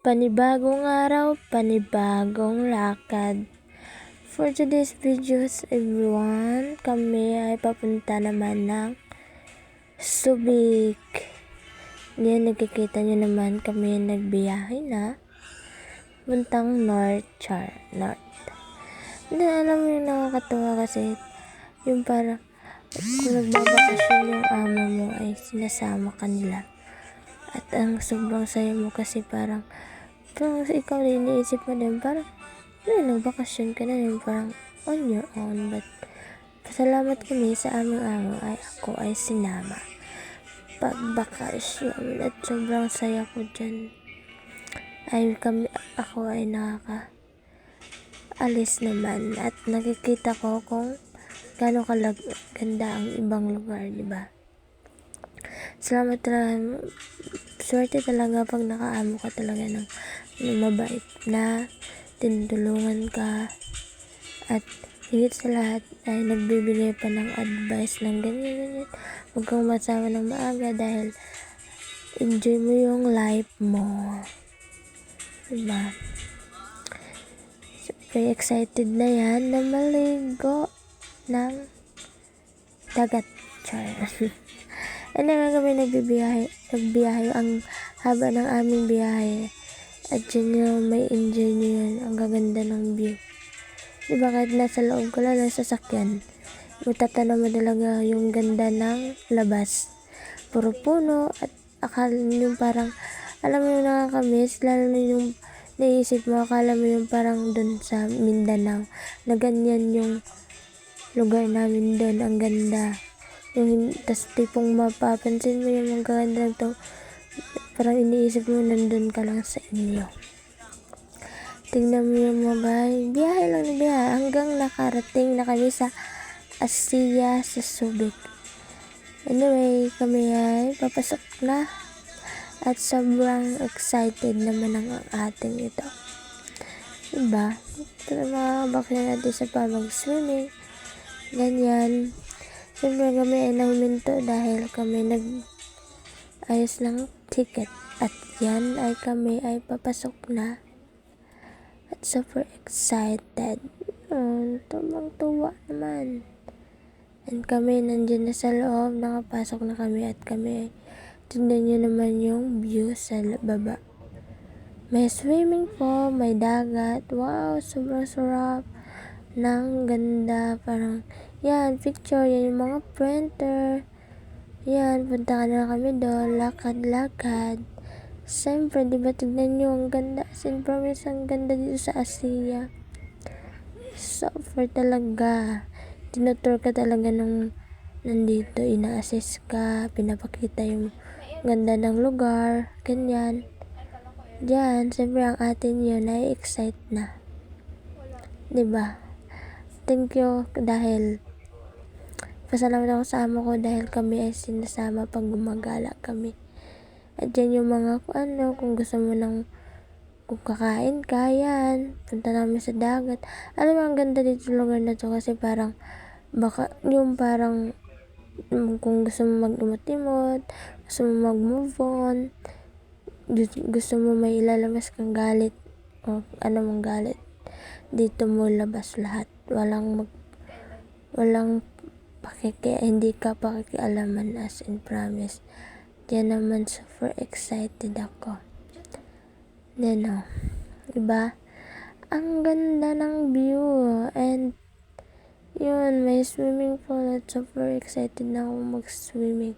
Panibagong araw, panibagong lakad. For today's videos everyone, kami ay papunta naman ng Subic. Ngayon nakikita nyo naman kami nagbiyahe na puntang North. Hindi, alam mo yung nakakatawa kasi yung para kung nagbabakasyon yung amo mo ay sinasama kanila. At ang sobrang saya mo kasi parang ikaw na iniisip mo din parang nagbakasyon ka na din parang on your own. But pasalamat kami sa aming amo ay ako ay sinama pagbakasyon at sobrang saya ko dyan. Ako ay nakaka-alis naman at nakikita ko kung gaano ganda ang ibang lugar, diba? Salamat talaga, swerte talaga pag nakaamo ka talaga ng mabait na tinutulungan ka at higit sa lahat ay nagbibigay pa ng advice ng ganyan. Huwag kang masawa ng maaga dahil enjoy mo yung life mo, diba? Super excited na yan na maligo ng dagat. Naman kami nagbiyahe ang haba ng aming biyahe at dyan yung may enjoy nyo yun, ang gaganda ng view, diba? Kahit nasa loob ko lang ng sasakyan matatanaw mo talaga yung ganda ng labas, puro puno at akala yung parang alam mo yung nakakamiss, lalo na yung naisip mo, akala mo yung parang dun sa Mindanao na ganyan yung lugar namin dun, ang ganda. Yung tas tipong mapapansin mo yung magaganda ng to, parang iniisip mo nandun ka lang sa inyo. Tignan mo yung mga biyahe lang na biyahe hanggang nakarating na kami sa Asia sa Subic. Anyway, kami ay papasok na at sobrang excited naman ang ating ito, diba? Ito na mga bakla natin sa pamag-swimming ganyan. Siyempre kami ay nahuminto dahil kami nag-ayos ng ticket at yan ay kami ay papasok na at super excited. Tuwang-tuwa naman. And kami nandyan na sa loob, nakapasok na kami at kami ay tignan nyo naman yung view sa baba. May swimming pool, may dagat. Wow, sobrang sarap ng ganda. Parang yan, picture, yan yung mga printer. Yan, punta ka na kami doon, lakad-lakad. Siyempre, diba, tignan nyo, ang ganda. Sin promise, ang ganda dito sa Asia. Super talaga. Tinutur ka talaga nung nandito, ina-assist ka, pinapakita yung ganda ng lugar, ganyan. Diyan, siyempre ang atin yun, na-excite na. Diba? Thank you dahil pasalamat ako sa amo ko dahil kami ay sinasama pag gumagala kami. At yan yung mga kung gusto mo kung kakain ka, yan, punta namin sa dagat. Alam mo, ang ganda dito lugar na to kasi parang baka yung parang kung gusto mo mag-imot-imot, gusto mo mag-move on, gusto mo may ilalabas kang galit o ano mong galit, dito mo labas lahat. Walang hindi ka pakikialaman, as in promise. Diyan naman super excited ako. Diba? Ang ganda ng view and yun, may swimming pool at super excited na ako mag-swimming.